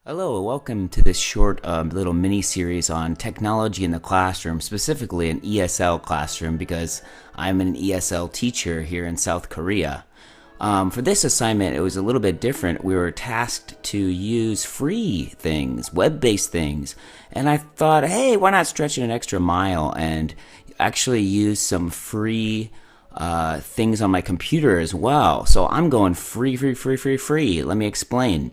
Hello, welcome to this short little mini series on technology in the classroom, specifically an ESL classroom, because I'm an ESL teacher here in South Korea. For this assignment, it was a little bit different. We were tasked to use free things, web-based things, and I thought, hey, why not stretch it an extra mile and actually use some free things on my computer as well. So I'm going free. Let me explain.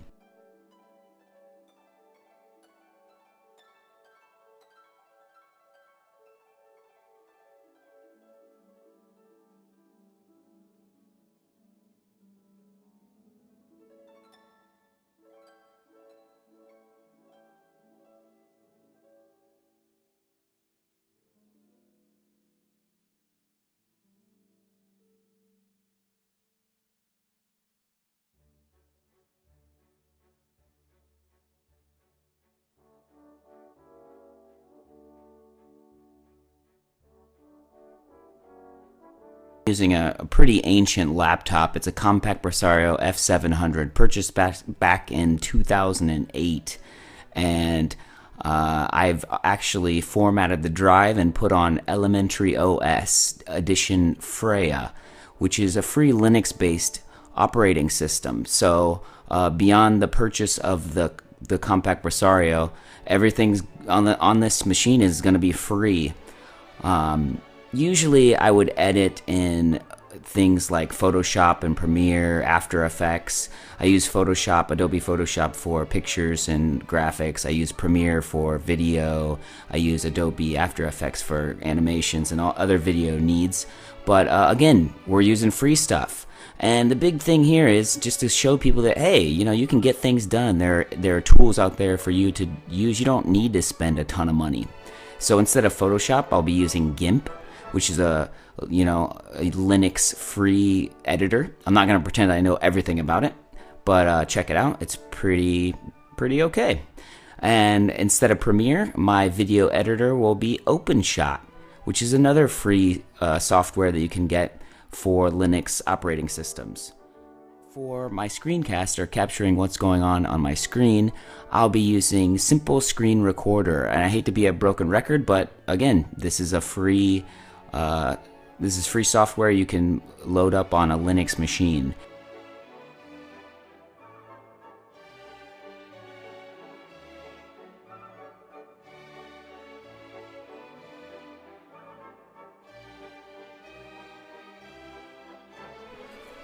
Using a pretty ancient laptop. It's a compact Presario F700, purchased back in 2008, and I've actually formatted the drive and put on Elementary OS Edition Freya, which is a free Linux-based operating system. So beyond the purchase of the compact Presario, everything's on this machine is going to be free. Usually I would edit in things like Photoshop and Premiere, After Effects. I use Adobe Photoshop for pictures and graphics. I use Premiere for video. I use Adobe After Effects for animations and all other video needs. But again, we're using free stuff. And the big thing here is just to show people that, hey, you can get things done. There are tools out there for you to use. You don't need to spend a ton of money. So instead of Photoshop, I'll be using GIMP, which is a Linux free editor. I'm not going to pretend I know everything about it, but check it out. It's pretty okay. And instead of Premiere, my video editor will be OpenShot, which is another free software that you can get for Linux operating systems. For my screencaster, capturing what's going on my screen, I'll be using Simple Screen Recorder. And I hate to be a broken record, but again, this is a free free software you can load up on a Linux machine.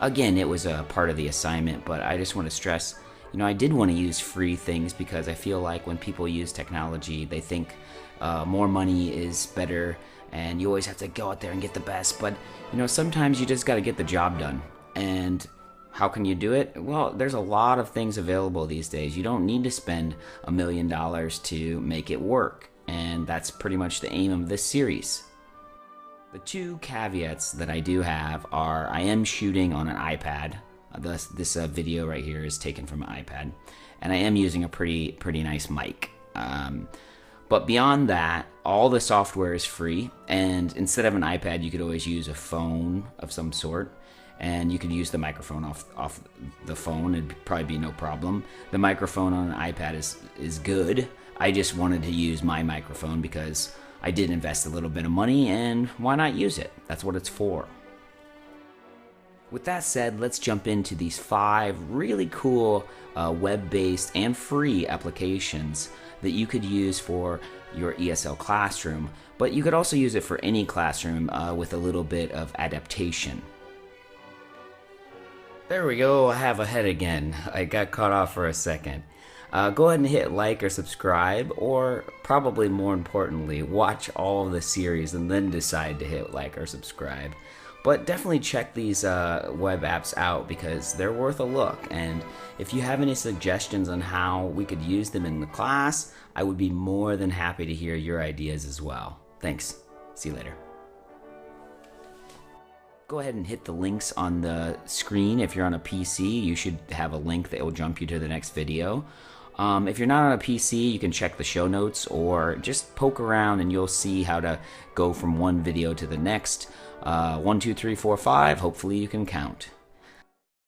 Again, it was a part of the assignment, but I just want to stress, I did want to use free things because I feel like when people use technology, they think more money is better, and you always have to go out there and get the best. But sometimes you just got to get the job done. And how can you do it? Well, there's a lot of things available these days. You don't need to spend $1 million to make it work, and that's pretty much the aim of this series. The two caveats that I do have are I am shooting on an iPad. This video right here is taken from an iPad, and I am using a pretty nice mic. But beyond that, all the software is free, and instead of an iPad, you could always use a phone of some sort, and you could use the microphone off the phone. It'd probably be no problem. The microphone on an iPad is good. I just wanted to use my microphone because I did invest a little bit of money, and why not use it? That's what it's for. With that said, let's jump into these 5 really cool web-based and free applications that you could use for your ESL classroom, but you could also use it for any classroom with a little bit of adaptation. There we go, I have a head again. I got caught off for a second. Go ahead and hit like or subscribe, or probably more importantly, watch all of the series and then decide to hit like or subscribe. But definitely check these web apps out because they're worth a look. And if you have any suggestions on how we could use them in the class, I would be more than happy to hear your ideas as well. Thanks. See you later. Go ahead and hit the links on the screen. If you're on a PC, you should have a link that will jump you to the next video. If you're not on a PC, you can check the show notes or just poke around and you'll see how to go from one video to the next. 1, 2, 3, 4, 5. Hopefully you can count.